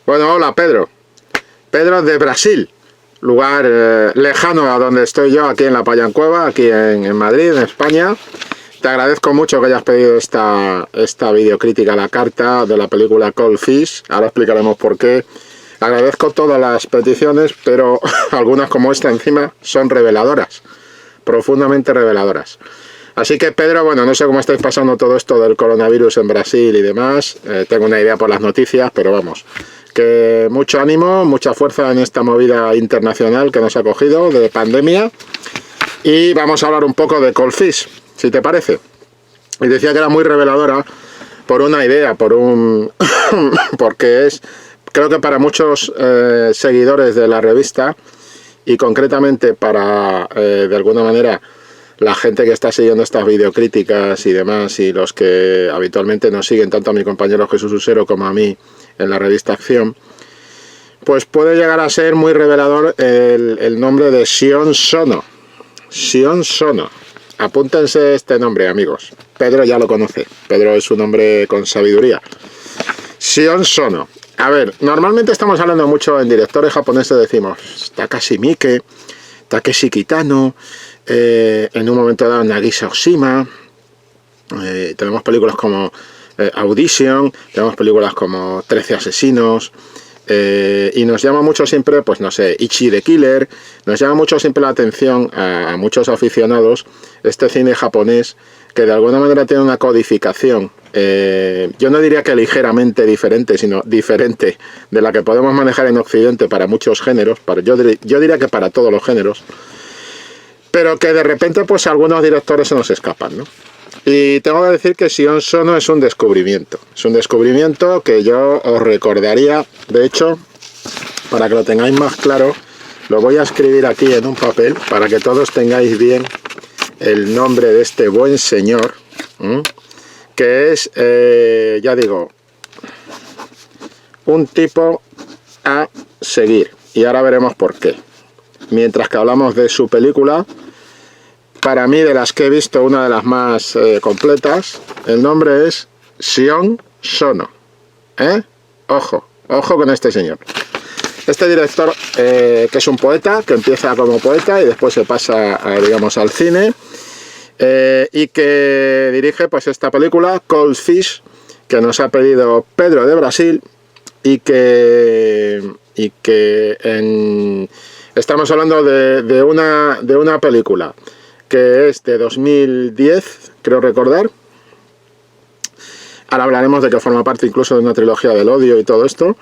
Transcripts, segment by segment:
Bueno, hola Pedro. Pedro de Brasil, lugar lejano a donde estoy yo, aquí en la Payancueva, aquí en Madrid, en España. Te agradezco mucho que hayas pedido esta videocrítica a la carta de la película Cold Fish. Ahora explicaremos por qué. Agradezco todas las peticiones, pero algunas como esta encima son reveladoras, profundamente reveladoras. Así que Pedro, bueno, no sé cómo estáis pasando todo esto del coronavirus en Brasil y demás. Tengo una idea por las noticias, pero vamos, que mucho ánimo, mucha fuerza en esta movida internacional que nos ha cogido de pandemia. Y vamos a hablar un poco de Cold Fish, si te parece. Y decía que era muy reveladora por una idea, porque es, creo que para muchos seguidores de la revista, y concretamente para, de alguna manera, la gente que está siguiendo estas videocríticas y demás, y los que habitualmente nos siguen, tanto a mi compañero Jesús Usero como a mí en la revista Acción, pues puede llegar a ser muy revelador el nombre de Sion Sono. Sion Sono. Apúntense este nombre, amigos. Pedro ya lo conoce. Pedro es un hombre con sabiduría. Sion Sono. A ver, normalmente estamos hablando mucho en directores japoneses, decimos Takashi Miike, Takeshi Kitano, en un momento dado Nagisa Oshima, tenemos películas como Audition, tenemos películas como 13 asesinos, y nos llama mucho siempre, pues no sé, Ichi the Killer, nos llama mucho siempre la atención a muchos aficionados este cine japonés que de alguna manera tiene una codificación, yo no diría que ligeramente diferente, sino diferente de la que podemos manejar en Occidente para muchos géneros, yo diría que para todos los géneros, pero que de repente pues algunos directores se nos escapan, ¿no? Y tengo que decir que Sion Sono es un descubrimiento que yo os recordaría. De hecho, para que lo tengáis más claro, lo voy a escribir aquí en un papel para que todos tengáis bien el nombre de este buen señor, que es, ya digo, un tipo a seguir, y ahora veremos por qué. Mientras que hablamos de su película, para mí, de las que he visto, una de las más completas, el nombre es Sion Sono. Ojo con este señor. Este director, que es un poeta, que empieza como poeta y después se pasa, digamos, al cine, y que dirige pues esta película, Cold Fish, que nos ha pedido Pedro de Brasil, y que estamos hablando de una película que es de 2010, creo recordar. Ahora hablaremos de que forma parte incluso de una trilogía del odio y todo esto.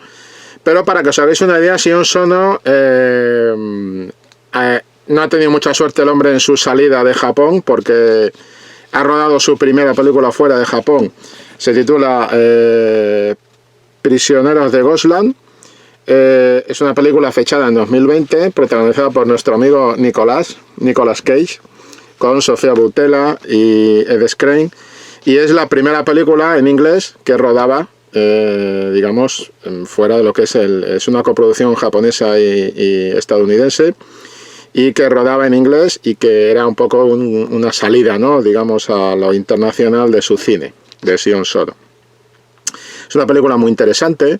Pero para que os hagáis una idea, Sion Sono no ha tenido mucha suerte el hombre en su salida de Japón, porque ha rodado su primera película fuera de Japón. Se titula Prisioneros de Ghostland. Es una película fechada en 2020, protagonizada por nuestro amigo Nicolas Cage, con Sofía Boutella y Ed Skrein, y es la primera película en inglés que rodaba, digamos, fuera de lo que es una coproducción japonesa y estadounidense, y que rodaba en inglés y que era un poco una salida, ¿no?, digamos, a lo internacional de su cine, de Sion Sono. Es una película muy interesante.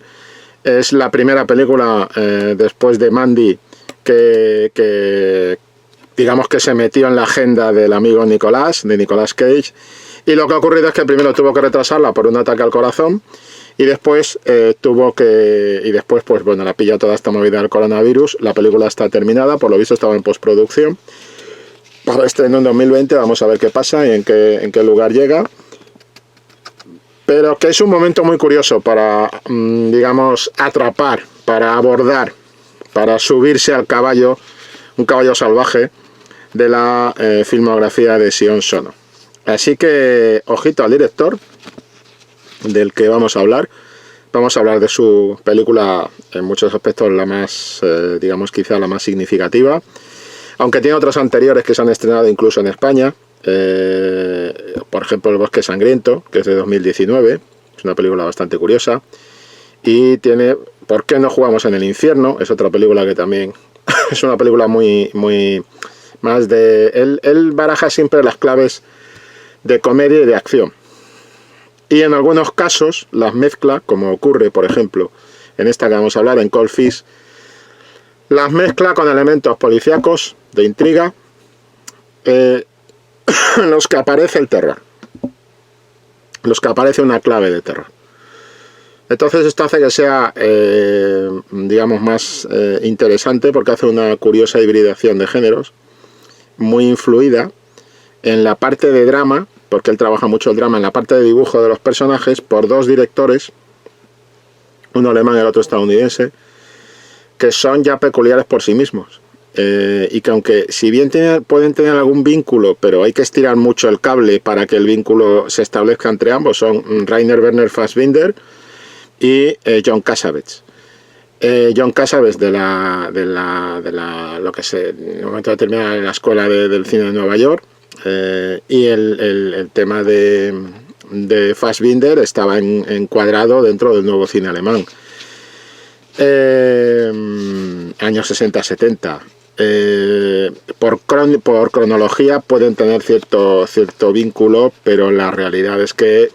Es la primera película después de Mandy que digamos que se metió en la agenda del amigo de Nicolas Cage, y lo que ha ocurrido es que primero tuvo que retrasarla por un ataque al corazón, y después pues bueno, la pilla toda esta movida del coronavirus. La película está terminada, por lo visto estaba en postproducción para estreno en 2020, vamos a ver qué pasa y en qué lugar llega. Pero que es un momento muy curioso para, digamos, atrapar, para abordar, para subirse al caballo, un caballo salvaje de la filmografía de Sion Sono. Así que, ojito al director del que vamos a hablar. Vamos a hablar de su película, en muchos aspectos la más, digamos, quizá la más significativa. Aunque tiene otras anteriores que se han estrenado incluso en España. Por ejemplo, El Bosque Sangriento, que es de 2019, es una película bastante curiosa. Y tiene ¿Por qué no jugamos en el infierno? Es otra película que también es una película muy más de... Él baraja siempre las claves de comedia y de acción. Y en algunos casos las mezcla, como ocurre, por ejemplo, en esta que vamos a hablar, en Cold Fish, las mezcla con elementos policíacos, de intriga, en los que aparece el terror, los que aparece una clave de terror. Entonces esto hace que sea, digamos, más interesante, porque hace una curiosa hibridación de géneros, muy influida en la parte de drama, porque él trabaja mucho el drama, en la parte de dibujo de los personajes, por dos directores, uno alemán y el otro estadounidense, que son ya peculiares por sí mismos. Y que aunque, si bien pueden tener algún vínculo, pero hay que estirar mucho el cable para que el vínculo se establezca entre ambos, son Rainer Werner Fassbinder y John Cassavetes. John Cassavetes de lo que se en un momento determinado en la escuela del cine de Nueva York, y el tema de Fassbinder estaba encuadrado dentro del nuevo cine alemán, años 60-70. Por cronología pueden tener cierto vínculo, pero la realidad es que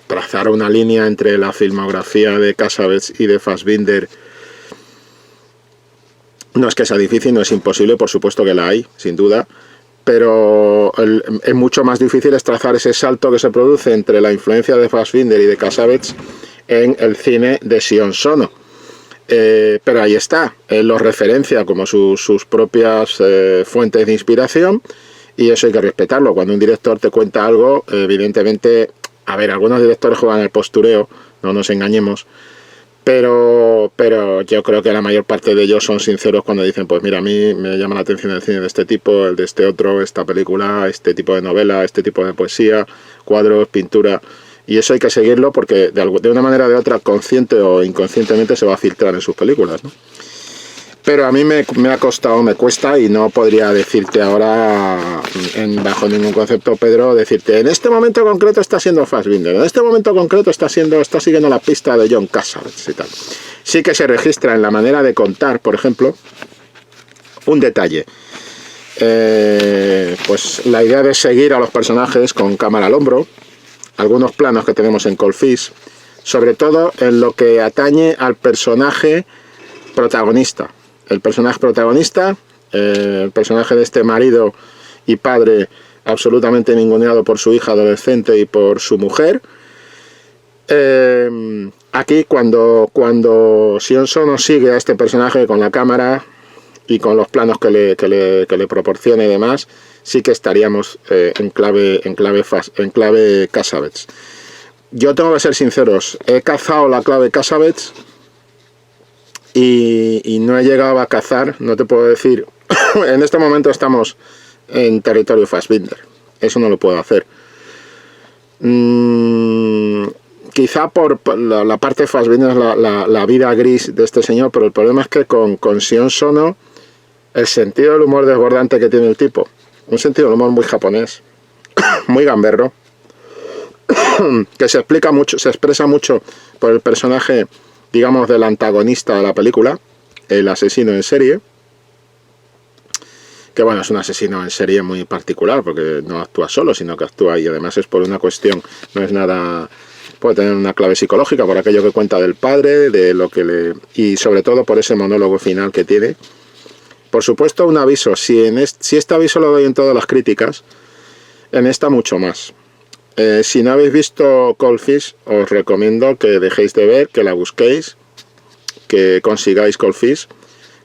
trazar una línea entre la filmografía de Cassavetes y de Fassbinder no es que sea difícil, no es imposible, por supuesto que la hay, sin duda, pero es mucho más difícil es trazar ese salto que se produce entre la influencia de Fassbinder y de Cassavetes en el cine de Sion Sono. Pero ahí está, él los referencia como sus propias fuentes de inspiración, y eso hay que respetarlo. Cuando un director te cuenta algo, evidentemente, a ver, algunos directores juegan el postureo, no nos engañemos, pero yo creo que la mayor parte de ellos son sinceros cuando dicen, pues mira, a mí me llama la atención el cine de este tipo, el de este otro, esta película, este tipo de novela, este tipo de poesía, cuadros, pintura. Y eso hay que seguirlo porque de una manera o de otra, consciente o inconscientemente, se va a filtrar en sus películas, ¿no? Pero a mí me ha costado, me cuesta, y no podría decirte ahora, bajo ningún concepto, Pedro, decirte, en este momento concreto está siendo Fassbinder, en este momento concreto está siguiendo la pista de John Cassavetes y tal. Sí que se registra en la manera de contar, por ejemplo, un detalle. Pues la idea de seguir a los personajes con cámara al hombro, algunos planos que tenemos en Cold Fish, sobre todo en lo que atañe al personaje protagonista. El personaje protagonista, el personaje de este marido y padre absolutamente ninguneado por su hija adolescente y por su mujer. Aquí cuando Sion Sono sigue a este personaje con la cámara y con los planos que le proporciona y demás, sí que estaríamos en clave Cassavetes. Yo tengo que ser sinceros, he cazado la clave Cassavetes y no he llegado a cazar, no te puedo decir, en este momento estamos en territorio Fassbinder, eso no lo puedo hacer. Quizá por la parte de Fassbinder es la vida gris de este señor, pero el problema es que con Sion Sono, el sentido del humor desbordante que tiene el tipo, un sentido del humor muy japonés, muy gamberro, que se expresa mucho por el personaje, digamos, del antagonista de la película, el asesino en serie, que bueno, es un asesino en serie muy particular, porque no actúa solo, sino que actúa, y además es por una cuestión, no es nada, puede tener una clave psicológica, por aquello que cuenta del padre, de lo que y sobre todo por ese monólogo final que tiene. Por supuesto, un aviso, si este aviso lo doy en todas las críticas, en esta mucho más. Si no habéis visto Cold Fish, os recomiendo que dejéis de ver, que la busquéis, que consigáis Cold Fish,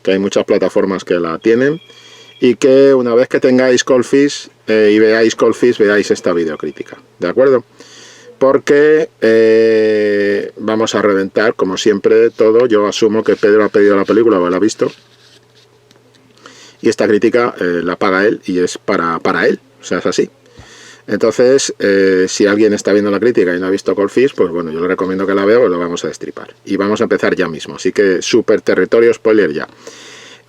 que hay muchas plataformas que la tienen, y que una vez que tengáis Cold Fish y veáis Cold Fish, veáis esta videocrítica, ¿de acuerdo? Porque vamos a reventar, como siempre, todo. Yo asumo que Pedro ha pedido la película o la ha visto, y esta crítica la paga él y es para él, o sea, es así. Entonces, si alguien está viendo la crítica y no ha visto Cold Fish, pues bueno, yo le recomiendo que la vea o lo vamos a destripar. Y vamos a empezar ya mismo, así que súper territorio spoiler ya.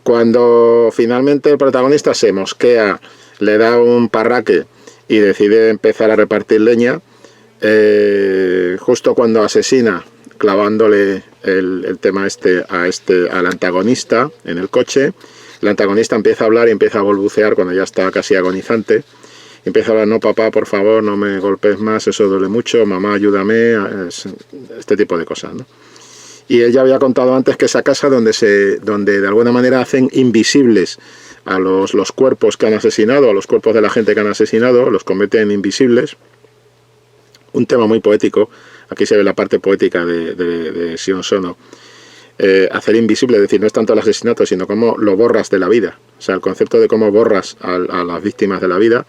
Cuando finalmente el protagonista se mosquea, le da un parraque y decide empezar a repartir leña, justo cuando asesina, clavándole el tema al antagonista en el coche, el antagonista empieza a hablar y empieza a balbucear cuando ya está casi agonizante. Empieza a hablar, no papá, por favor, no me golpes más, eso duele mucho, mamá, ayúdame, este tipo de cosas, ¿no? Y él ya había contado antes que esa casa donde de alguna manera hacen invisibles a los cuerpos que han asesinado, a los cuerpos de la gente que han asesinado, los convierten en invisibles. Un tema muy poético, aquí se ve la parte poética de Sion Sono. Hacer invisible, es decir, no es tanto el asesinato, sino cómo lo borras de la vida. O sea, el concepto de cómo borras a las víctimas de la vida.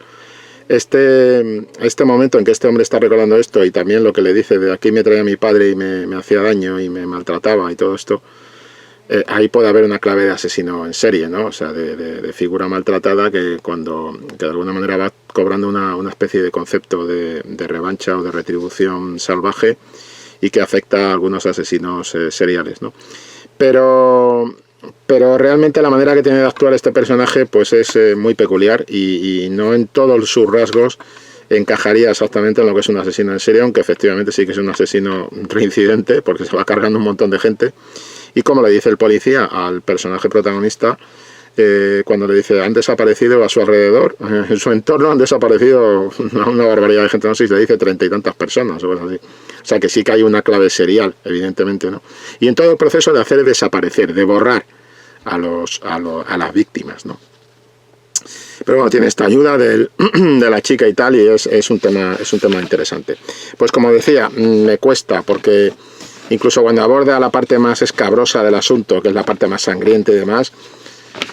Este momento en que este hombre está recordando esto y también lo que le dice de aquí me traía mi padre y me hacía daño y me maltrataba y todo esto, ahí puede haber una clave de asesino en serie, ¿no? O sea, de figura maltratada que de alguna manera va cobrando una especie de concepto de revancha o de retribución salvaje y que afecta a algunos asesinos seriales, ¿no? Pero realmente la manera que tiene de actuar este personaje pues es muy peculiar y no en todos sus rasgos encajaría exactamente en lo que es un asesino en serie, aunque efectivamente sí que es un asesino reincidente porque se va cargando un montón de gente. Y como le dice el policía al personaje protagonista, cuando le dice han desaparecido a su alrededor, en su entorno han desaparecido una barbaridad de gente, no sé si le dice 30 y tantas personas o cosas así. O sea que sí que hay una clave serial, evidentemente, ¿no? Y en todo el proceso de hacer desaparecer, de borrar a las víctimas, ¿no? Pero bueno, tiene esta ayuda de la chica y tal, y es un tema interesante. Pues como decía, me cuesta, porque incluso cuando aborda la parte más escabrosa del asunto, que es la parte más sangrienta y demás,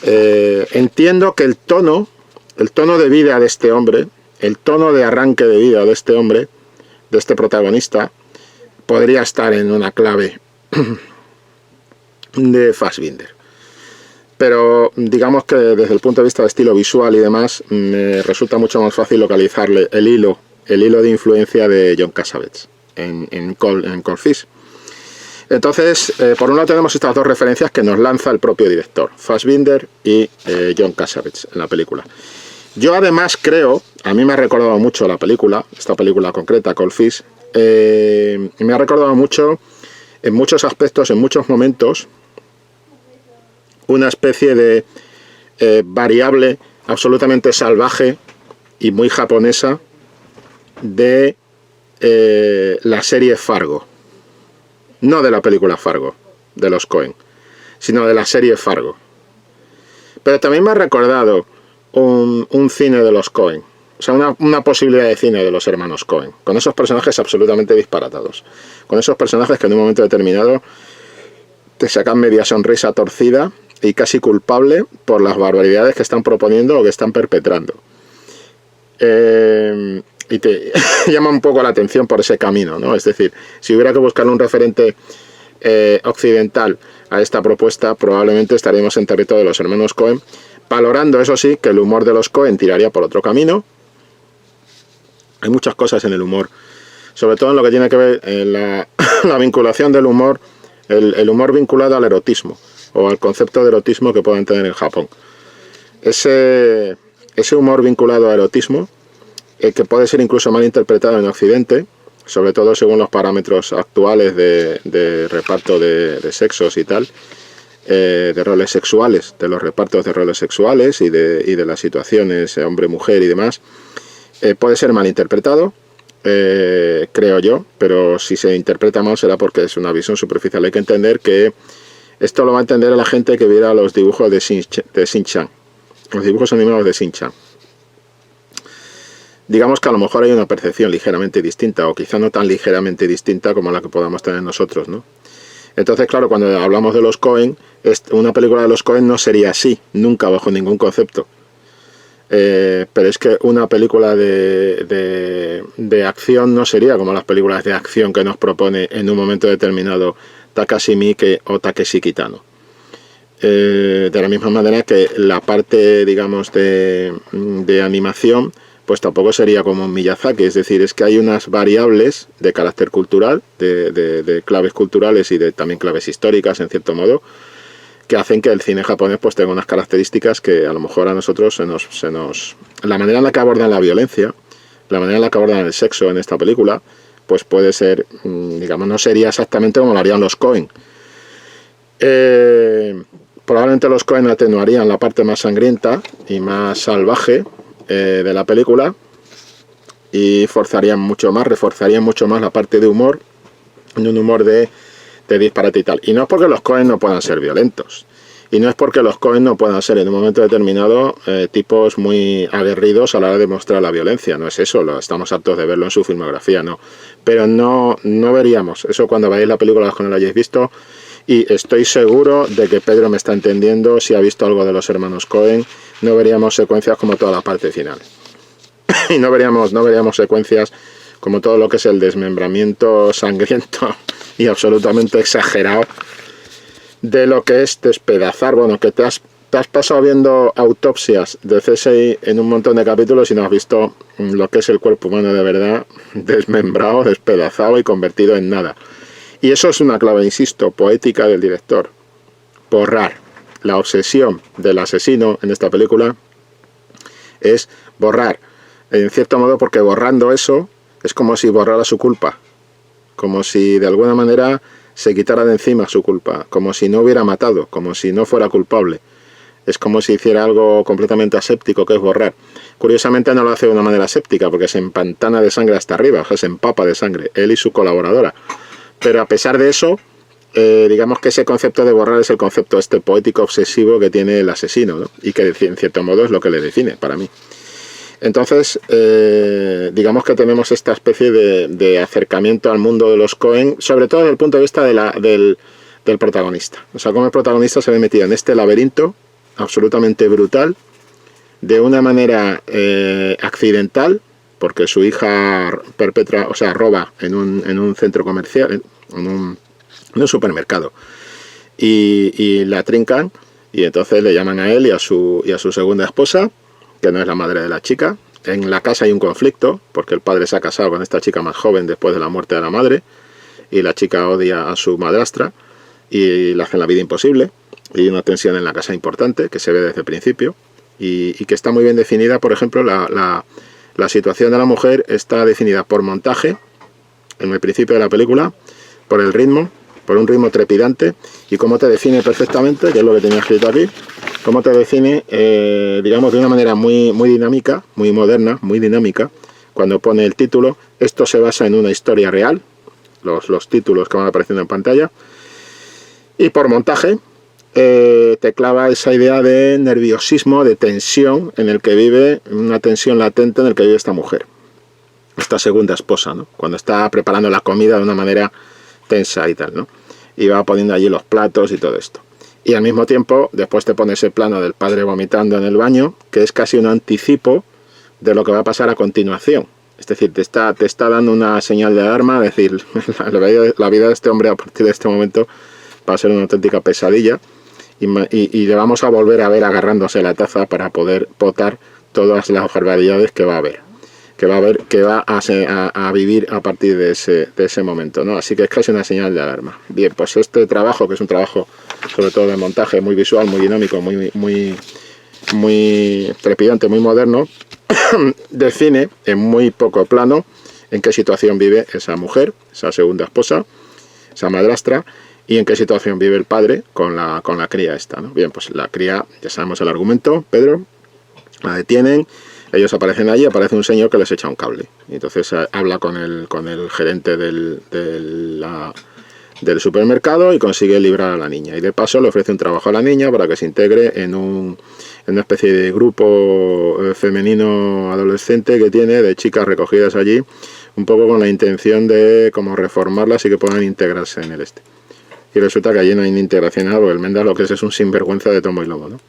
entiendo que el tono de vida de este hombre, el tono de arranque de vida de este hombre, de este protagonista, podría estar en una clave de Fassbinder. Pero digamos que desde el punto de vista de estilo visual y demás, me resulta mucho más fácil localizarle el hilo de influencia de John Cassavetes en Cold Fish. Entonces, por un lado tenemos estas dos referencias que nos lanza el propio director, Fassbinder y John Cassavetes en la película. Yo además creo, a mí me ha recordado mucho la película, esta película concreta, Cold Fish, me ha recordado mucho, en muchos aspectos, en muchos momentos, una especie de variable absolutamente salvaje y muy japonesa de la serie Fargo. No de la película Fargo, de los Coen, sino de la serie Fargo. Pero también me ha recordado un cine de los Coen, o sea, una posibilidad de cine de los hermanos Coen, con esos personajes absolutamente disparatados, con esos personajes que en un momento determinado te sacan media sonrisa torcida y casi culpable por las barbaridades que están proponiendo o que están perpetrando. Y te llama un poco la atención por ese camino, ¿no? Es decir, si hubiera que buscar un referente occidental a esta propuesta, probablemente estaríamos en territorio de los hermanos Coen, valorando, eso sí, que el humor de los Coen tiraría por otro camino. Hay muchas cosas en el humor, sobre todo en lo que tiene que ver en la vinculación del humor, el humor vinculado al erotismo, o al concepto de erotismo que puedan tener en Japón. Ese humor vinculado a erotismo, que puede ser incluso mal interpretado en Occidente, sobre todo según los parámetros actuales de reparto de sexos y tal, de roles sexuales, de los repartos de roles sexuales y de las situaciones hombre-mujer y demás, puede ser mal interpretado, creo yo, pero si se interpreta mal será porque es una visión superficial. Hay que entender que esto lo va a entender a la gente que viera los dibujos de Shin-Chan, los dibujos animados de Shin-Chan. Digamos que a lo mejor hay una percepción ligeramente distinta, o quizá no tan ligeramente distinta como la que podamos tener nosotros, ¿no? Entonces, claro, cuando hablamos de los Coen, una película de los Coen no sería así, nunca, bajo ningún concepto. Pero es que una película de acción no sería como las películas de acción que nos propone en un momento determinado Takashi Miike o Takeshi Kitano. De la misma manera que la parte, digamos, de animación, pues tampoco sería como un Miyazaki, es decir, es que hay unas variables de carácter cultural, de claves culturales y de también claves históricas, en cierto modo, que hacen que el cine japonés pues tenga unas características que a lo mejor a nosotros la manera en la que abordan la violencia, la manera en la que abordan el sexo en esta película, pues puede ser, digamos, no sería exactamente como lo harían los Coen. Probablemente los Coen atenuarían la parte más sangrienta y más salvaje de la película y reforzarían mucho más la parte de humor, un humor de disparate y tal. Y no es porque los Coen no puedan ser violentos. Y no es porque los Coen no puedan ser en un momento determinado tipos muy aguerridos a la hora de mostrar la violencia. No es eso, estamos hartos de verlo en su filmografía, no. Pero no veríamos eso cuando veáis la película, cuando la hayáis visto. Y estoy seguro de que Pedro me está entendiendo. Si ha visto algo de los hermanos Coen, no veríamos secuencias como toda la parte final. Y no veríamos secuencias como todo lo que es el desmembramiento sangriento y absolutamente exagerado de lo que es despedazar. Bueno, que te has pasado viendo autopsias de CSI en un montón de capítulos y no has visto lo que es el cuerpo humano de verdad, desmembrado, despedazado y convertido en nada. Y eso es una clave, insisto, poética del director. Borrar. La obsesión del asesino en esta película es borrar, en cierto modo, porque borrando eso es como si borrara su culpa, como si de alguna manera se quitara de encima su culpa, como si no hubiera matado, como si no fuera culpable. Es como si hiciera algo completamente aséptico, que es borrar. Curiosamente no lo hace de una manera aséptica, porque se empantana de sangre hasta arriba, o sea, se empapa de sangre, él y su colaboradora. Pero a pesar de eso, digamos que ese concepto de borrar es el concepto este poético obsesivo que tiene el asesino, ¿no? Y que en cierto modo es lo que le define para mí. Entonces, digamos que tenemos esta especie de acercamiento al mundo de los Coen, sobre todo desde el punto de vista del protagonista. O sea, como el protagonista se ve metido en este laberinto absolutamente brutal, de una manera accidental, porque su hija perpetra, o sea, roba en un centro comercial, en un supermercado, y la trincan, y entonces le llaman a él y a su segunda esposa, que no es la madre de la chica. En la casa hay un conflicto, porque el padre se ha casado con esta chica más joven después de la muerte de la madre, y la chica odia a su madrastra, y le hacen la vida imposible, y hay una tensión en la casa importante, que se ve desde el principio, y que está muy bien definida. Por ejemplo, la situación de la mujer está definida por montaje, en el principio de la película, por el ritmo, por un ritmo trepidante, y cómo te define perfectamente, que es lo que tenía escrito aquí, cómo te define, digamos, de una manera muy dinámica, muy moderna, muy dinámica, cuando pone el título. Esto se basa en una historia real, los títulos que van apareciendo en pantalla, y por montaje te clava esa idea de nerviosismo, de tensión, en el que vive, una tensión latente en el que vive esta mujer, esta segunda esposa, ¿no? Cuando está preparando la comida de una manera tensa y tal, ¿no? Y va poniendo allí los platos y todo esto. Y al mismo tiempo, después te pone ese plano del padre vomitando en el baño, que es casi un anticipo de lo que va a pasar a continuación. Es decir, te está dando una señal de alarma, es decir, la vida de este hombre a partir de este momento va a ser una auténtica pesadilla, y le vamos a volver a ver agarrándose la taza para poder potar todas las barbaridades que va a haber. Que va a vivir a partir de ese momento, ¿no? Así que es casi una señal de alarma. Bien, pues este trabajo, que es un trabajo sobre todo de montaje muy visual, muy dinámico, muy trepidante, muy moderno, define en muy poco plano en qué situación vive esa mujer, esa segunda esposa, esa madrastra, y en qué situación vive el padre con la cría esta, ¿no? Bien, pues la cría, ya sabemos el argumento, Pedro, la detienen. Ellos aparecen allí, aparece un señor que les echa un cable. Y entonces habla con el gerente del supermercado y consigue librar a la niña. Y de paso le ofrece un trabajo a la niña para que se integre en una especie de grupo femenino adolescente que tiene, de chicas recogidas allí, un poco con la intención de como reformarlas y que puedan integrarse en el este. Y resulta que allí no hay ni integración, porque el Mendas lo que es un sinvergüenza de tomo y lomo, ¿no?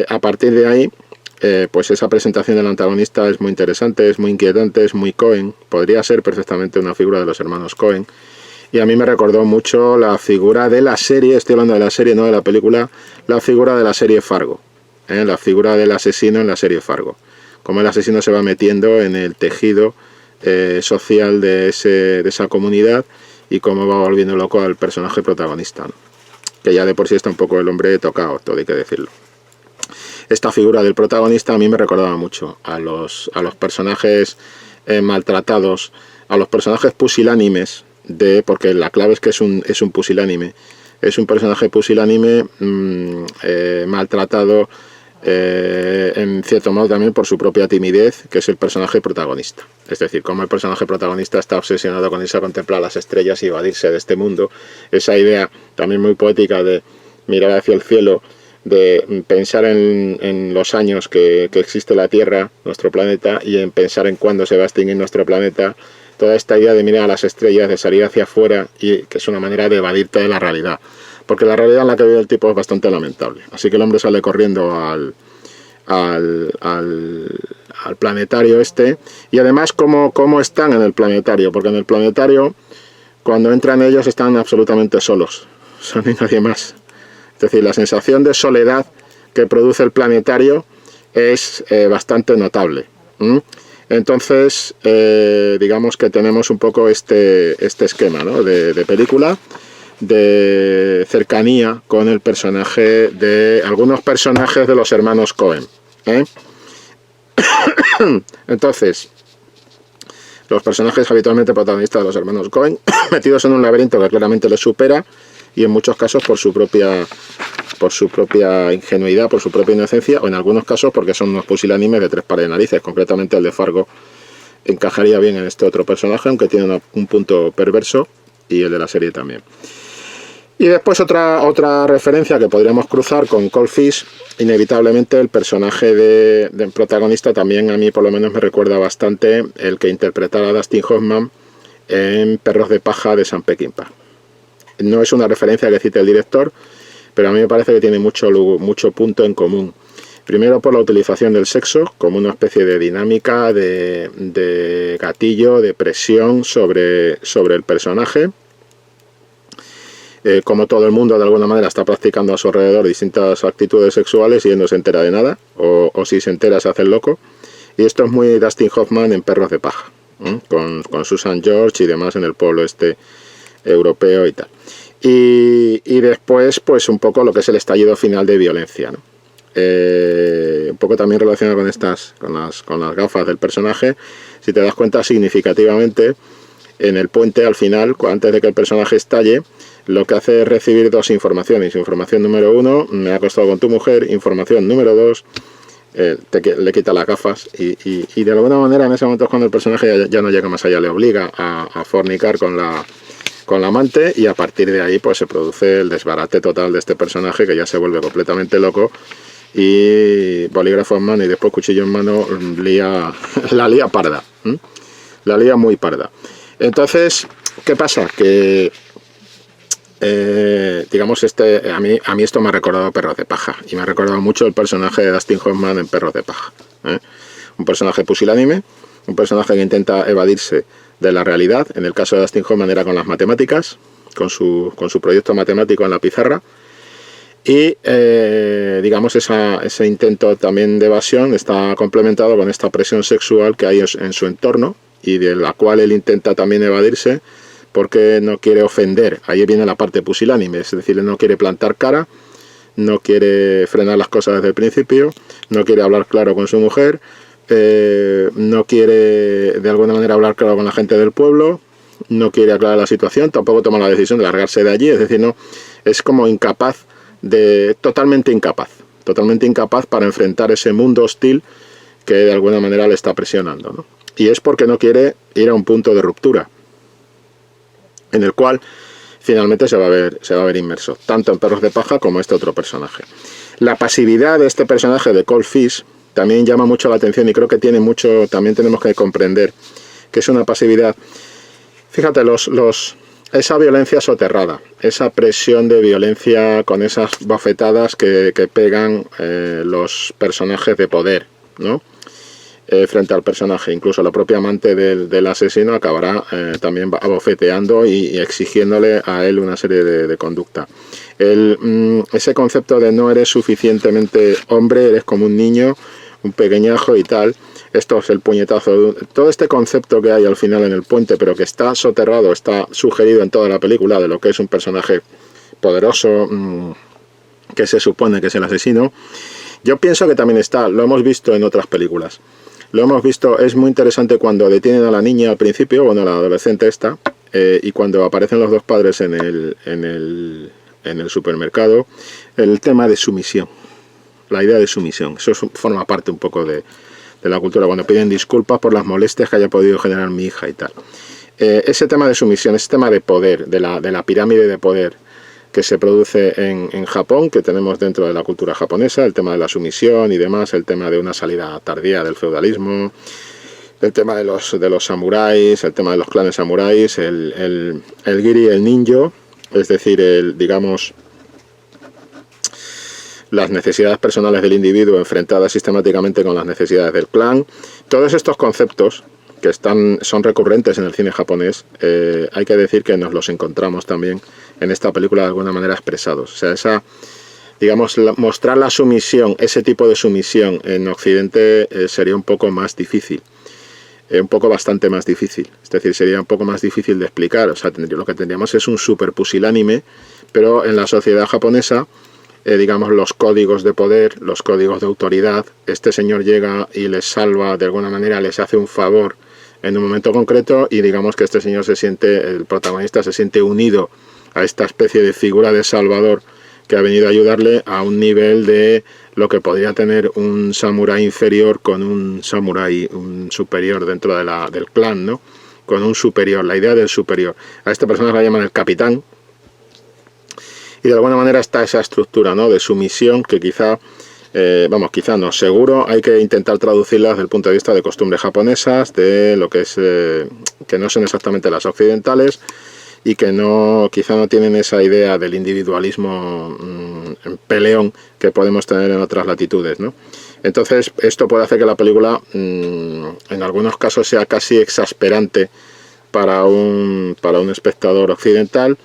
A partir de ahí, pues esa presentación del antagonista es muy interesante, es muy inquietante, es muy Coen. Podría ser perfectamente una figura de los hermanos Coen. Y a mí me recordó mucho la figura de la serie, estoy hablando de la serie, no de la película, la figura de la serie Fargo, la figura del asesino en la serie Fargo. Cómo el asesino se va metiendo en el tejido social de esa comunidad, y cómo va volviendo loco al personaje protagonista, ¿no? Que ya de por sí está un poco el hombre tocado, todo hay que decirlo. Esta figura del protagonista a mí me recordaba mucho a los personajes maltratados, a los personajes pusilánimes, porque la clave es que es un pusilánime. Es un personaje pusilánime maltratado, en cierto modo también por su propia timidez, que es el personaje protagonista. Es decir, como el personaje protagonista está obsesionado con irse a contemplar las estrellas y evadirse de este mundo, esa idea también muy poética de mirar hacia el cielo, de pensar en los años que existe la Tierra, nuestro planeta, y en pensar en cuándo se va a extinguir nuestro planeta, toda esta idea de mirar a las estrellas, de salir hacia afuera, y que es una manera de evadirte de la realidad. Porque la realidad en la que vive el tipo es bastante lamentable. Así que el hombre sale corriendo al planetario este. Y además, ¿cómo están en el planetario? Porque en el planetario, cuando entran ellos, están absolutamente solos. No hay nadie más. Es decir, la sensación de soledad que produce el planetario es bastante notable. Entonces, digamos que tenemos un poco este esquema, ¿no? de película, de cercanía con el personaje de algunos personajes de los hermanos Coen. Entonces, los personajes habitualmente protagonistas de los hermanos Coen, metidos en un laberinto que claramente les supera, y en muchos casos por su propia ingenuidad, por su propia inocencia, o en algunos casos porque son unos pusilánimes de tres pares de narices. Concretamente el de Fargo encajaría bien en este otro personaje, aunque tiene un punto perverso, y el de la serie también. Y después otra referencia que podríamos cruzar con Cold Fish, inevitablemente el personaje de protagonista también a mí por lo menos me recuerda bastante el que interpretara a Dustin Hoffman en Perros de paja de Sam Peckinpah. No es una referencia que cite el director, pero a mí me parece que tiene mucho punto en común. Primero por la utilización del sexo como una especie de dinámica, de gatillo, de presión sobre el personaje. Como todo el mundo de alguna manera está practicando a su alrededor distintas actitudes sexuales y él no se entera de nada, o si se entera se hace el loco. Y esto es muy Dustin Hoffman en Perros de paja, con Susan George y demás en el pueblo este europeo y tal. Y después pues un poco lo que es el estallido final de violencia, ¿no? Un poco también relacionado con las gafas del personaje. Si te das cuenta, significativamente en el puente al final, antes de que el personaje estalle, lo que hace es recibir dos informaciones. Información número 1, me ha acostado con tu mujer. Información número 2, le quita las gafas y de alguna manera en ese momento es cuando el personaje ya no llega más allá, le obliga a fornicar con la amante, y a partir de ahí pues se produce el desbarate total de este personaje, que ya se vuelve completamente loco, y bolígrafo en mano y después cuchillo en mano la lía parda, la lía muy parda. Entonces, ¿qué pasa? Que digamos, a mí esto me ha recordado a Perros de paja, y me ha recordado mucho el personaje de Dustin Hoffman en Perros de paja, un personaje pusilánime, un personaje que intenta evadirse de la realidad. En el caso de Dustin Hoffman era con las matemáticas, con su proyecto matemático en la pizarra, y digamos ese intento también de evasión está complementado con esta presión sexual que hay en su entorno, y de la cual él intenta también evadirse porque no quiere ofender. Ahí viene la parte pusilánime, es decir, él no quiere plantar cara, no quiere frenar las cosas desde el principio, no quiere hablar claro con su mujer, no quiere de alguna manera hablar claro con la gente del pueblo, no quiere aclarar la situación, tampoco toma la decisión de largarse de allí, es decir, no, es como incapaz, totalmente incapaz para enfrentar ese mundo hostil que de alguna manera le está presionando, ¿no? Y es porque no quiere ir a un punto de ruptura, en el cual finalmente se va a ver inmerso, tanto en Perros de paja como este otro personaje. La pasividad de este personaje de Cold Fish también llama mucho la atención, y creo que tiene mucho, también tenemos que comprender que es una pasividad. Fíjate, esa violencia soterrada, esa presión de violencia con esas bofetadas que pegan los personajes de poder, ¿no? Frente al personaje, incluso la propia amante del asesino acabará también abofeteando y exigiéndole a él una serie de conducta. Ese concepto de no eres suficientemente hombre, eres como un niño, un pequeñajo y tal, esto es el puñetazo, todo este concepto que hay al final en el puente, pero que está soterrado, está sugerido en toda la película de lo que es un personaje poderoso, que se supone que es el asesino. Yo pienso que también lo hemos visto en otras películas. Lo hemos visto, es muy interesante cuando detienen a la niña al principio, bueno, la adolescente esta, y cuando aparecen los dos padres en el supermercado, el tema de sumisión. la idea de sumisión. Eso forma parte un poco de la cultura, cuando piden disculpas por las molestias que haya podido generar mi hija y tal. Ese tema de sumisión, ese tema de poder, de la pirámide de poder que se produce en Japón, que tenemos dentro de la cultura japonesa, el tema de la sumisión y demás, el tema de una salida tardía del feudalismo, el tema de los samuráis, el tema de los clanes samuráis, el giri, el ninjo, es decir, digamos, las necesidades personales del individuo enfrentadas sistemáticamente con las necesidades del clan. Todos estos conceptos que son recurrentes en el cine japonés, hay que decir que nos los encontramos también en esta película de alguna manera expresados. O sea, mostrar la sumisión, ese tipo de sumisión en Occidente sería un poco más difícil. Bastante más difícil. Es decir, sería un poco más difícil de explicar. O sea, lo que tendríamos es un super pusilánime, pero en la sociedad japonesa, los códigos de poder, los códigos de autoridad, este señor llega y les salva, de alguna manera les hace un favor en un momento concreto, y digamos que este señor el protagonista se siente unido a esta especie de figura de salvador que ha venido a ayudarle a un nivel de lo que podría tener un samurái inferior con un samurái superior dentro del clan, ¿no? Con un superior, la idea del superior. A esta persona la llaman el capitán, y de alguna manera está esa estructura, ¿no?, de sumisión que quizá no, seguro hay que intentar traducirla desde el punto de vista de costumbres japonesas, de lo que es que no son exactamente las occidentales, y que quizá no tienen esa idea del individualismo peleón que podemos tener en otras latitudes, ¿no? Entonces esto puede hacer que la película en algunos casos sea casi exasperante para un espectador occidental,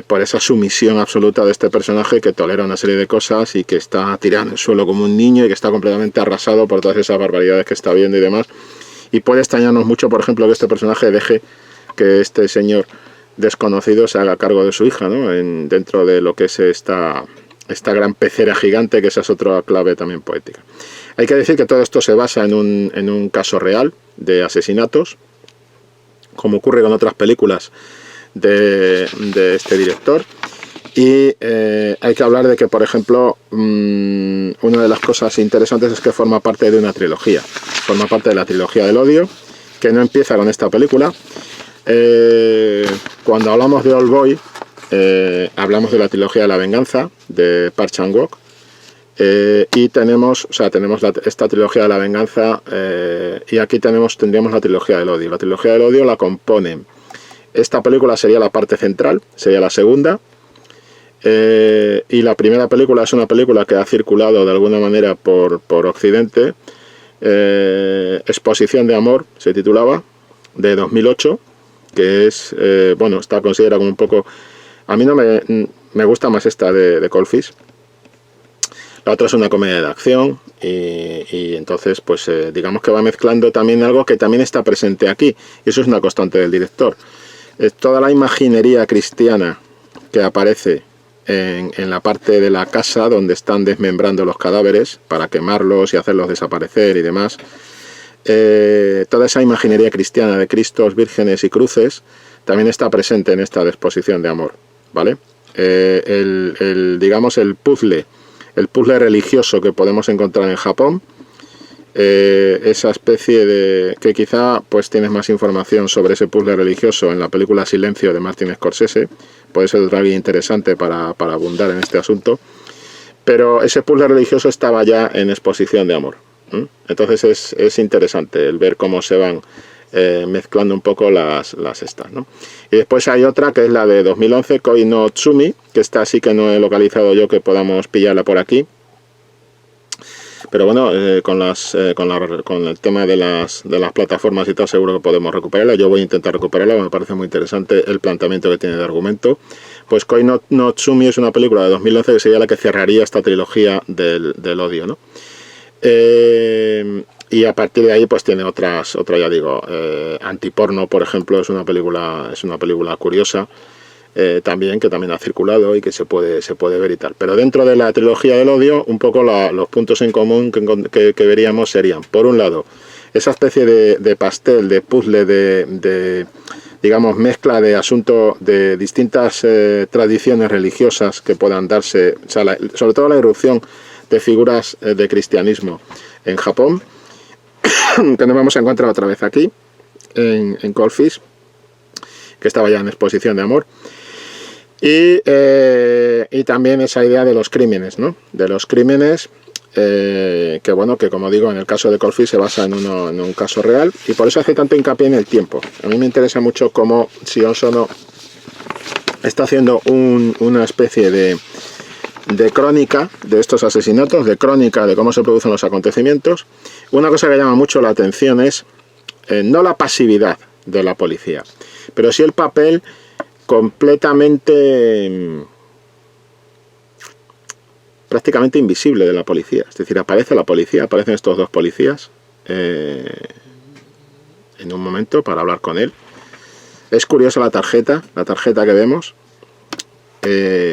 por esa sumisión absoluta de este personaje que tolera una serie de cosas y que está tirado en el suelo como un niño y que está completamente arrasado por todas esas barbaridades que está viendo y demás. Y puede extrañarnos mucho, por ejemplo, que este personaje deje que este señor desconocido se haga cargo de su hija, ¿no?, dentro de lo que es esta gran pecera gigante, que esa es otra clave también poética. Hay que decir que todo esto se basa en un caso real de asesinatos, como ocurre con otras películas de este director. Y hay que hablar de que, por ejemplo, una de las cosas interesantes es que forma parte de una trilogía. Forma parte de la trilogía del odio, que no empieza con esta película. Cuando hablamos de Old Boy, hablamos de la trilogía de la venganza de Park Chan-wook, y tenemos esta trilogía de la venganza, y aquí tendríamos la trilogía del odio. La trilogía del odio la componen, esta película sería la parte central, sería la segunda, y la primera película es una película que ha circulado de alguna manera por Occidente, Exposición de amor se titulaba, de 2008, que es, está considerada como un poco... A mí no me gusta más esta de Cold Fish. La otra es una comedia de acción, y entonces pues digamos que va mezclando también algo que también está presente aquí, y eso es una constante del director. Es toda la imaginería cristiana que aparece en la parte de la casa donde están desmembrando los cadáveres para quemarlos y hacerlos desaparecer y demás. Toda esa imaginería cristiana de Cristos, vírgenes y cruces también está presente en esta exposición de amor, ¿vale? El puzzle religioso que podemos encontrar en Japón, esa especie de... que quizá pues tienes más información sobre ese puzzle religioso en la película Silencio de Martin Scorsese, puede ser otra guía interesante para abundar en este asunto, pero ese puzzle religioso estaba ya en Exposición de amor. Entonces es interesante el ver cómo se van mezclando un poco las estas, ¿no? Y después hay otra que es la de 2011, Koi no Tsumi, que esta sí que no he localizado yo que podamos pillarla por aquí, pero bueno, con el tema de las plataformas y tal, seguro que podemos recuperarla. Yo voy a intentar recuperarla, me parece muy interesante el planteamiento que tiene de argumento. Pues Koi no Tsumi es una película de 2011 que sería la que cerraría esta trilogía del odio, ¿no? Y a partir de ahí pues tiene otra, ya digo, Antiporno, por ejemplo, es una película curiosa, también, que también ha circulado y que se puede ver y tal. Pero dentro de la trilogía del odio, un poco los puntos en común que veríamos serían, por un lado, esa especie de pastel, de puzzle, digamos, mezcla de asunto de distintas tradiciones religiosas que puedan darse, o sea, sobre todo la irrupción de figuras de cristianismo en Japón, que nos vamos a encontrar otra vez aquí, en Cold Fish, que estaba ya en exposición de amor. Y también esa idea de los crímenes, ¿no? De los crímenes, que bueno, que como digo, en el caso de Cold Fish se basa en un caso real, y por eso hace tanto hincapié en el tiempo. A mí me interesa mucho cómo Sion Sono está haciendo una especie de crónica de estos asesinatos, de crónica de cómo se producen los acontecimientos. Una cosa que llama mucho la atención es no la pasividad de la policía, pero sí el papel completamente, prácticamente invisible de la policía. Es decir, aparece la policía, aparecen estos dos policías en un momento para hablar con él. Es curiosa la tarjeta que vemos,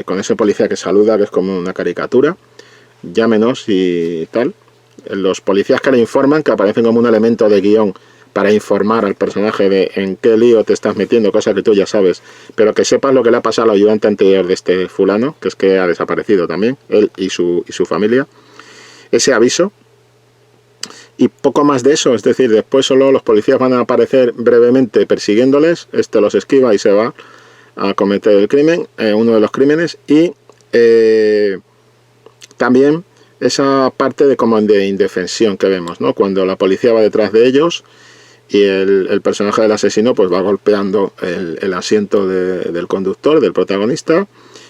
con ese policía que saluda, que es como una caricatura, llámenos y tal. Los policías que le informan, que aparecen como un elemento de guión para informar al personaje de en qué lío te estás metiendo, cosa que tú ya sabes, pero que sepas lo que le ha pasado al ayudante anterior de este fulano, que es que ha desaparecido también, él y su familia. Ese aviso, y poco más de eso, es decir, después solo los policías van a aparecer brevemente persiguiéndoles, este los esquiva y se va a cometer el crimen, uno de los crímenes, y también esa parte de indefensión que vemos, ¿no? Cuando la policía va detrás de ellos y el personaje del asesino pues va golpeando el asiento del conductor, del protagonista,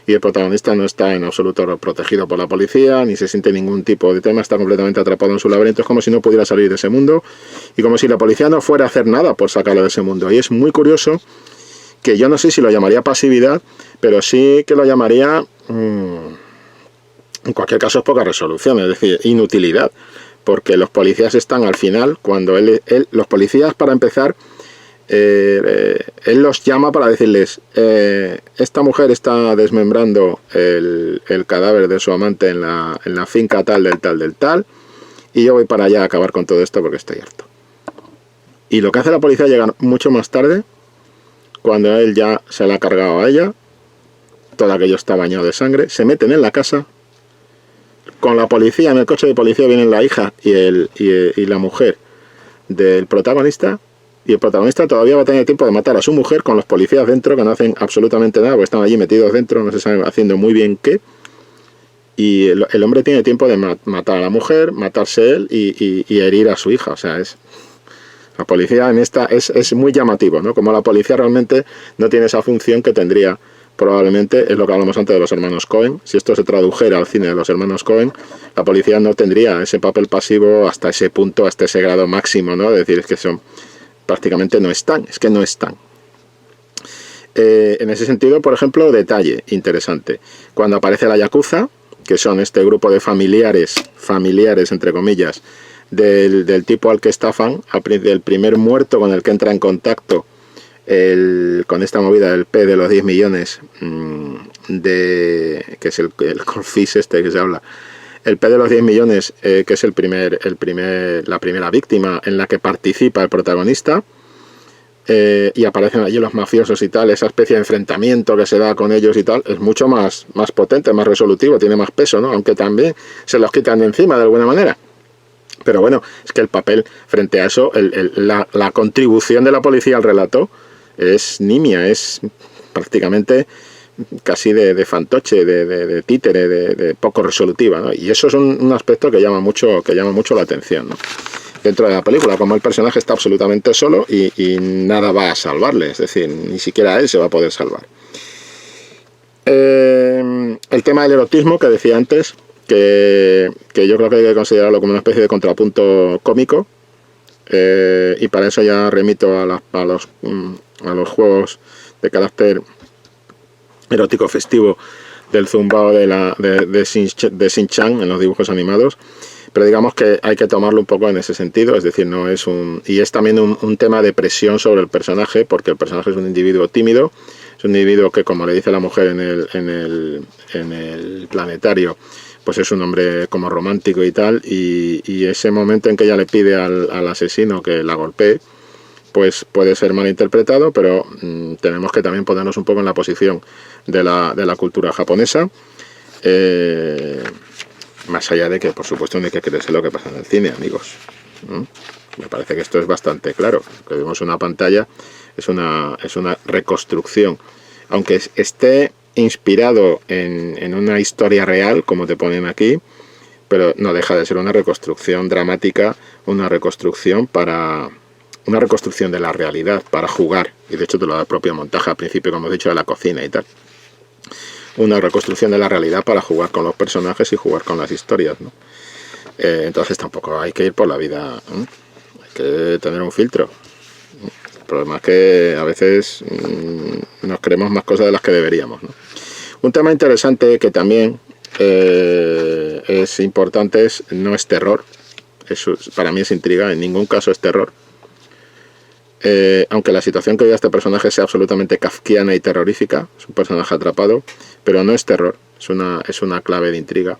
y el protagonista no está en absoluto protegido por la policía, ni se siente ningún tipo de tema, está completamente atrapado en su laberinto, es como si no pudiera salir de ese mundo, y como si la policía no fuera a hacer nada por sacarlo de ese mundo. Y es muy curioso, que yo no sé si lo llamaría pasividad, pero sí que lo llamaría, en cualquier caso, es poca resolución, es decir, inutilidad, porque los policías están al final, cuando los policías, para empezar, él los llama para decirles, esta mujer está desmembrando el cadáver de su amante en la finca tal, y yo voy para allá a acabar con todo esto porque estoy harto. Y lo que hace la policía llega mucho más tarde, cuando él ya se la ha cargado a ella, todo aquello está bañado de sangre, se meten en la casa, con la policía, en el coche de policía vienen la hija y la mujer del protagonista, y el protagonista todavía va a tener tiempo de matar a su mujer con los policías dentro, que no hacen absolutamente nada, porque están allí metidos dentro, no se sabe haciendo muy bien qué, y el hombre tiene tiempo de matar a la mujer, matarse él y herir a su hija. O sea, la policía en esta es muy llamativo, ¿no? Como la policía realmente no tiene esa función que tendría. Probablemente es lo que hablamos antes de los hermanos Coen. Si esto se tradujera al cine de los hermanos Coen, la policía no tendría ese papel pasivo hasta ese punto, hasta ese grado máximo, ¿no? Es decir, es que son prácticamente no están, es que no están. En ese sentido, por ejemplo, detalle interesante. Cuando aparece la Yakuza, que son este grupo de familiares entre comillas, del tipo al que estafan, del primer muerto con el que entra en contacto con esta movida del P de los 10 millones, que es el Cold Fish este que se habla, el P de los 10 millones, que es la primera víctima en la que participa el protagonista, y aparecen allí los mafiosos y tal, esa especie de enfrentamiento que se da con ellos y tal, es mucho más potente, más resolutivo, tiene más peso, ¿no? Aunque también se los quitan de encima de alguna manera. Pero bueno, es que el papel frente a eso, la contribución de la policía al relato es nimia, es prácticamente casi de fantoche, de títere, de poco resolutiva, ¿no? Y eso es un aspecto que llama mucho la atención, ¿no? Dentro de la película, como el personaje está absolutamente solo y nada va a salvarle, es decir, ni siquiera él se va a poder salvar. El tema del erotismo que decía antes, que yo creo que hay que considerarlo como una especie de contrapunto cómico, y para eso ya remito a los juegos de carácter erótico festivo del zumbao de Shin-chan en los dibujos animados. Pero digamos que hay que tomarlo un poco en ese sentido, es decir, no es y es también un tema de presión sobre el personaje, porque el personaje es un individuo tímido, es un individuo que, como le dice la mujer en el planetario, pues es un hombre como romántico y tal, y ese momento en que ella le pide al asesino que la golpee, pues puede ser malinterpretado, pero tenemos que también ponernos un poco en la posición de la cultura japonesa. Más allá de que, por supuesto, no hay que creerse lo que pasa en el cine, amigos. Me parece que esto es bastante claro. Lo que vemos en una pantalla es una reconstrucción. Aunque esté inspirado en una historia real, como te ponen aquí, pero no deja de ser una reconstrucción dramática, una reconstrucción de la realidad, para jugar. Y de hecho te lo da el propio montaje al principio, como he dicho, de la cocina y tal. Una reconstrucción de la realidad para jugar con los personajes y jugar con las historias, ¿no? Entonces tampoco hay que ir por la vida, hay que tener un filtro. El problema es que a veces nos creemos más cosas de las que deberíamos, ¿no? Un tema interesante que también es importante no es terror. Eso para mí es intriga, en ningún caso es terror. Aunque la situación que vive este personaje sea absolutamente kafkiana y terrorífica, es un personaje atrapado, pero no es terror, es una clave de intriga.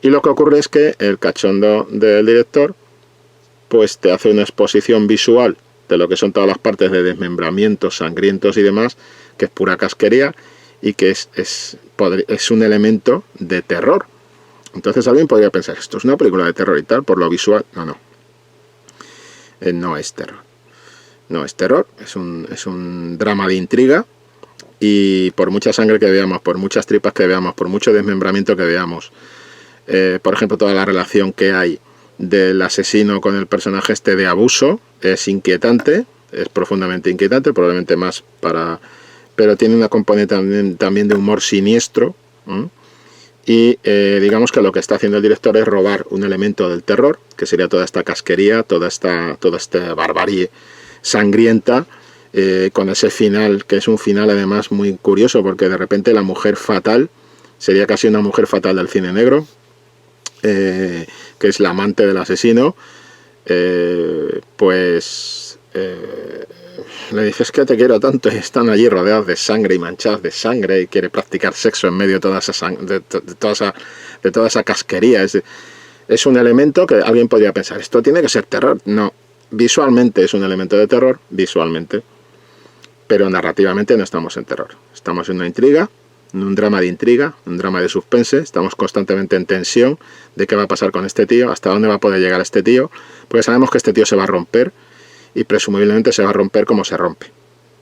Y lo que ocurre es que el cachondo del director pues te hace una exposición visual de lo que son todas las partes de desmembramientos sangrientos y demás, que es pura casquería y que es un elemento de terror. Entonces alguien podría pensar, esto es una película de terror y tal, por lo visual. No es terror. No es terror, es un drama de intriga, y por mucha sangre que veamos, por muchas tripas que veamos, por mucho desmembramiento que veamos, por ejemplo, toda la relación que hay del asesino con el personaje este de abuso es inquietante, es profundamente inquietante, probablemente más pero tiene una componente también de humor siniestro, y digamos que lo que está haciendo el director es robar un elemento del terror, que sería toda esta casquería, toda esta barbarie sangrienta, con ese final, que es un final además muy curioso, porque de repente la mujer fatal, sería casi una mujer fatal del cine negro, que es la amante del asesino, le dices que te quiero tanto, y están allí rodeados de sangre y manchados de sangre, y quiere practicar sexo en medio de toda esa casquería. Es un elemento que alguien podría pensar, esto tiene que ser terror. No, visualmente es un elemento de terror, visualmente, pero narrativamente no estamos en terror. Estamos en una intriga, en un drama de intriga, un drama de suspense. Estamos constantemente en tensión de qué va a pasar con este tío, hasta dónde va a poder llegar este tío, porque sabemos que este tío se va a romper, y presumiblemente se va a romper como se rompe,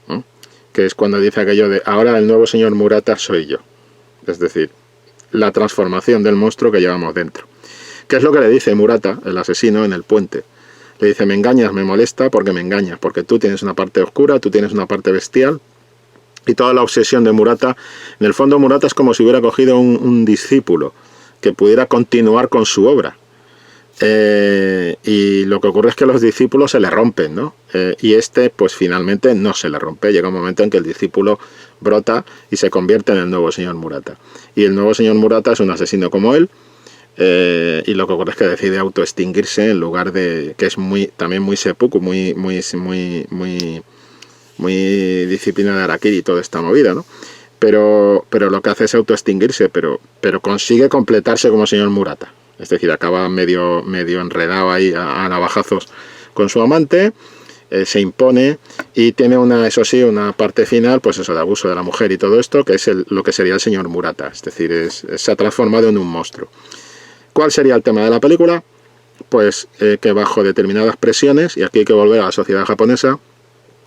¿no? Que es cuando dice aquello de, ahora el nuevo señor Murata soy yo. Es decir, la transformación del monstruo que llevamos dentro. ¿Qué es lo que le dice Murata, el asesino, en el puente? Le dice, me engañas, me molesta porque me engañas, porque tú tienes una parte oscura, tú tienes una parte bestial, y toda la obsesión de Murata, en el fondo Murata es como si hubiera cogido un discípulo que pudiera continuar con su obra. Y lo que ocurre es que los discípulos se le rompen, ¿no? Y pues finalmente no se le rompe. Llega un momento en que el discípulo brota y se convierte en el nuevo señor Murata. Y el nuevo señor Murata es un asesino como él, y lo que ocurre es que decide autoextinguirse en lugar de... que es también muy seppuku, muy disciplina de Harakiri y toda esta movida, ¿no? Pero lo que hace es autoextinguirse, pero consigue completarse como señor Murata. Es decir, acaba medio enredado ahí a navajazos con su amante, se impone, y tiene eso sí, una parte final, pues eso, de abuso de la mujer y todo esto, que es lo que sería el señor Murata. Es decir, se ha transformado en un monstruo. ¿Cuál sería el tema de la película? Pues que bajo determinadas presiones, y aquí hay que volver a la sociedad japonesa,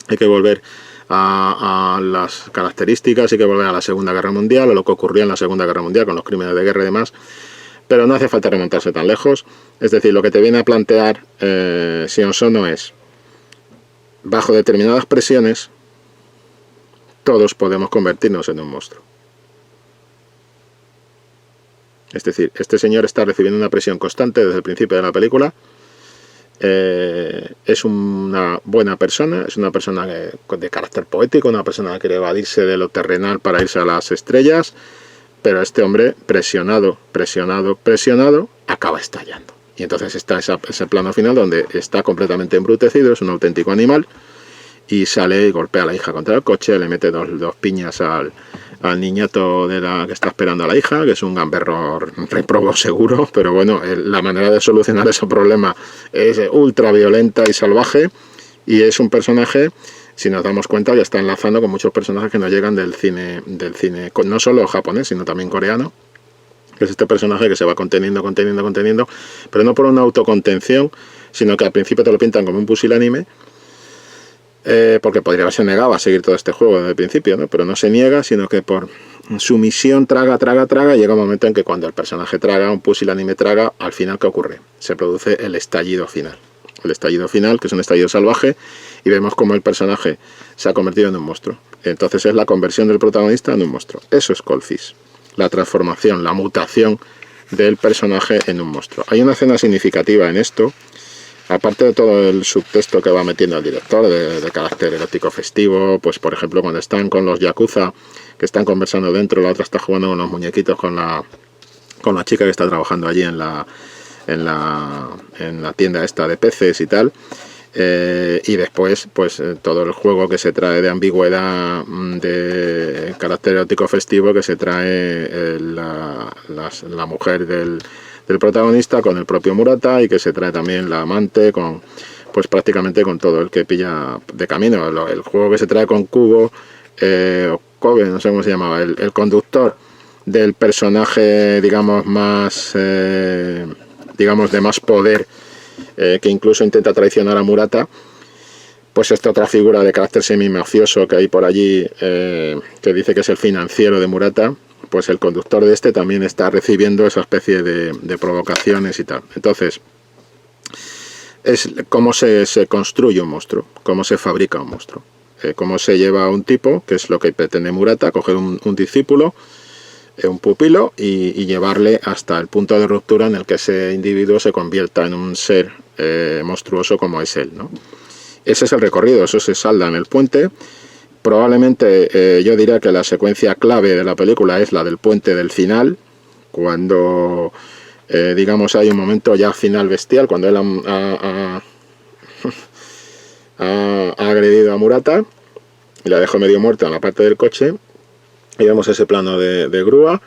hay que volver a las características, hay que volver a la Segunda Guerra Mundial, a lo que ocurrió en la Segunda Guerra Mundial con los crímenes de guerra y demás, pero no hace falta remontarse tan lejos. Es decir, lo que te viene a plantear Sion Sono es, bajo determinadas presiones, todos podemos convertirnos en un monstruo. Es decir, este señor está recibiendo una presión constante desde el principio de la película. Es una buena persona, es una persona de carácter poético, una persona que quiere evadirse de lo terrenal para irse a las estrellas, pero este hombre, presionado, acaba estallando. Y entonces está ese plano final donde está completamente embrutecido, es un auténtico animal, y sale y golpea a la hija contra el coche, le mete dos piñas al niñato que está esperando a la hija, que es un gamberro reprobo seguro, pero bueno, la manera de solucionar ese problema es ultra violenta y salvaje, y es un personaje, si nos damos cuenta, ya está enlazando con muchos personajes que nos llegan del cine no solo japonés, sino también coreano, Es este personaje que se va conteniendo, pero no por una autocontención, sino que al principio te lo pintan como un pusilánime, porque podría haberse negado a seguir todo este juego desde el principio, ¿no? Pero no se niega, sino que por su misión traga, y llega un momento en que cuando el personaje traga, un pusilánime traga, al final, ¿qué ocurre? Se produce el estallido final. El estallido final, que es un estallido salvaje, y vemos cómo el personaje se ha convertido en un monstruo. Entonces es la conversión del protagonista en un monstruo. Eso es Cold Fish. La transformación, la mutación del personaje en un monstruo. Hay una escena significativa en esto, aparte de todo el subtexto que va metiendo el director, de carácter erótico festivo, pues por ejemplo cuando están con los yakuza, que están conversando dentro, la otra está jugando con los muñequitos con la chica que está trabajando allí en la tienda esta de peces y tal. Y después pues todo el juego que se trae de ambigüedad, de carácter erótico festivo, que se trae la mujer del protagonista con el propio Murata, y que se trae también la amante, con pues prácticamente con todo el que pilla de camino. El juego que se trae con Kubo, o Kobe, no sé cómo se llamaba, el conductor del personaje, digamos, más digamos de más poder, que incluso intenta traicionar a Murata, pues esta otra figura de carácter semi-mafioso que hay por allí, que dice que es el financiero de Murata, pues el conductor de este también está recibiendo esa especie de provocaciones y tal. Entonces, es cómo se construye un monstruo, cómo se fabrica un monstruo, cómo se lleva a un tipo, que es lo que pretende Murata, coger un discípulo, un pupilo, y llevarle hasta el punto de ruptura en el que ese individuo se convierta en un ser monstruoso como es él, ¿no? Ese es el recorrido, eso se salda en el puente. Probablemente yo diría que la secuencia clave de la película es la del puente del final, cuando digamos hay un momento ya final bestial, cuando él ha agredido a Murata y la dejó medio muerta en la parte del coche. Y vemos ese plano de grúa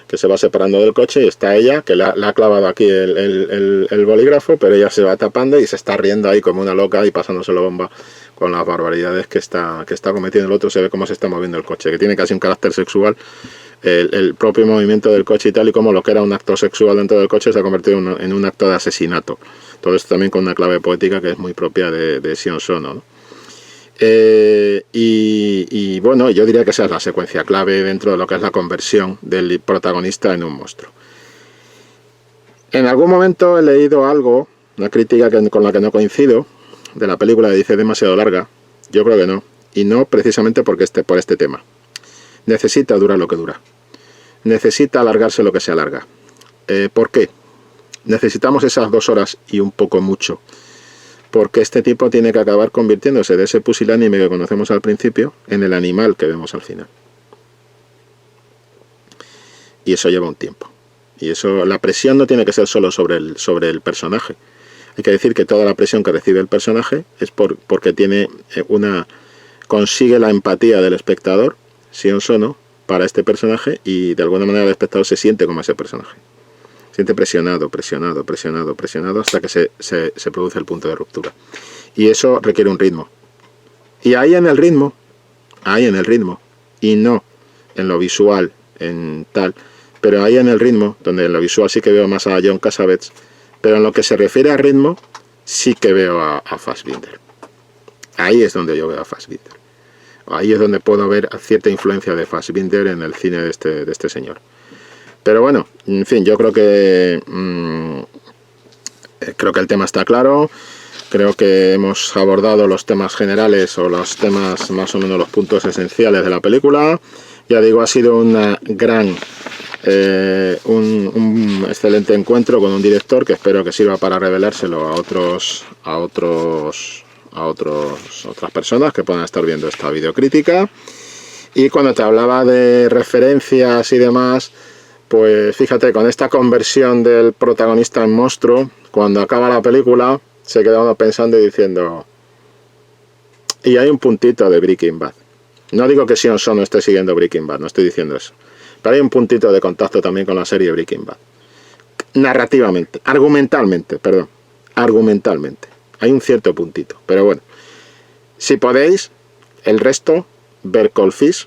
que se va separando del coche, y está ella, que le ha clavado aquí el bolígrafo, pero ella se va tapando y se está riendo ahí como una loca y pasándoselo bomba con las barbaridades que está cometiendo el otro. Se ve cómo se está moviendo el coche, que tiene casi un carácter sexual. El propio movimiento del coche y tal, y como lo que era un acto sexual dentro del coche se ha convertido en un acto de asesinato. Todo esto también con una clave poética que es muy propia de Sion Sono, ¿no? Y bueno, yo diría que esa es la secuencia clave dentro de lo que es la conversión del protagonista en un monstruo. En algún momento he leído algo, una crítica con la que no coincido, de la película, que dice demasiado larga. Yo creo que no, y no precisamente por este tema. Necesita durar lo que dura, necesita alargarse lo que se alarga. ¿Por qué? Necesitamos esas 2 horas y un poco mucho, porque este tipo tiene que acabar convirtiéndose de ese pusilánime que conocemos al principio en el animal que vemos al final. Y eso lleva un tiempo. Y eso, la presión no tiene que ser solo sobre el personaje. Hay que decir que toda la presión que recibe el personaje es porque consigue la empatía del espectador, Sion Sono, para este personaje, y de alguna manera el espectador se siente como ese personaje. Siente presionado, hasta que se produce el punto de ruptura. Y eso requiere un ritmo. Y ahí en el ritmo, y no en lo visual, en tal, pero ahí en el ritmo, donde en lo visual sí que veo más a John Cassavetes, pero en lo que se refiere a ritmo, sí que veo a Fassbinder. Ahí es donde yo veo a Fassbinder. Ahí es donde puedo ver cierta influencia de Fassbinder en el cine de este señor. Pero bueno, en fin, yo creo que el tema está claro. Creo que hemos abordado los temas generales, o los temas más o menos los puntos esenciales de la película. Ya digo, ha sido una gran un excelente encuentro con un director que espero que sirva para revelárselo a otras personas que puedan estar viendo esta videocrítica. Y cuando te hablaba de referencias y demás, pues fíjate, con esta conversión del protagonista en monstruo, cuando acaba la película, se queda uno pensando y diciendo, y hay un puntito de Breaking Bad. No digo que Sion Sono esté siguiendo Breaking Bad, no estoy diciendo eso, pero hay un puntito de contacto también con la serie Breaking Bad. Narrativamente, argumentalmente, hay un cierto puntito, pero bueno, si podéis, el resto, ver Cold Fish,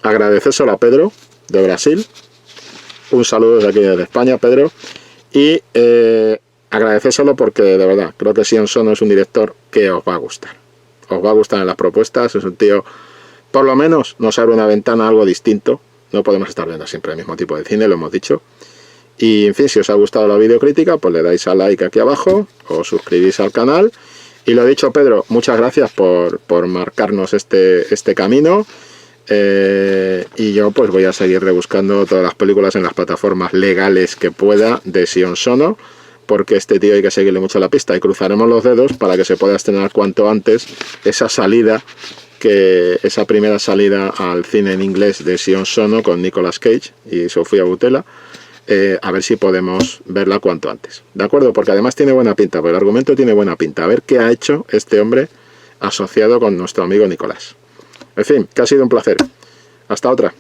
agradecérselo a Pedro, de Brasil. un saludo desde aquí desde España, Pedro, y agradecérselo porque de verdad creo que Sion Sono es un director que os va a gustar. Os va a gustar en las propuestas, es un tío, por lo menos nos abre una ventana a algo distinto. No podemos estar viendo siempre el mismo tipo de cine, lo hemos dicho. Y en fin, si os ha gustado la videocrítica, pues le dais a like aquí abajo, os suscribís al canal. Y lo dicho, Pedro, muchas gracias por marcarnos este camino. Y yo pues voy a seguir rebuscando todas las películas en las plataformas legales que pueda de Sion Sono, porque este tío hay que seguirle mucho la pista, y cruzaremos los dedos para que se pueda estrenar cuanto antes esa primera salida al cine en inglés de Sion Sono con Nicolas Cage y Sofía Boutella. A ver si podemos verla cuanto antes, ¿de acuerdo? Porque además tiene buena pinta, porque el argumento tiene buena pinta. A ver qué ha hecho este hombre asociado con nuestro amigo Nicolás. En fin, que ha sido un placer. Hasta otra.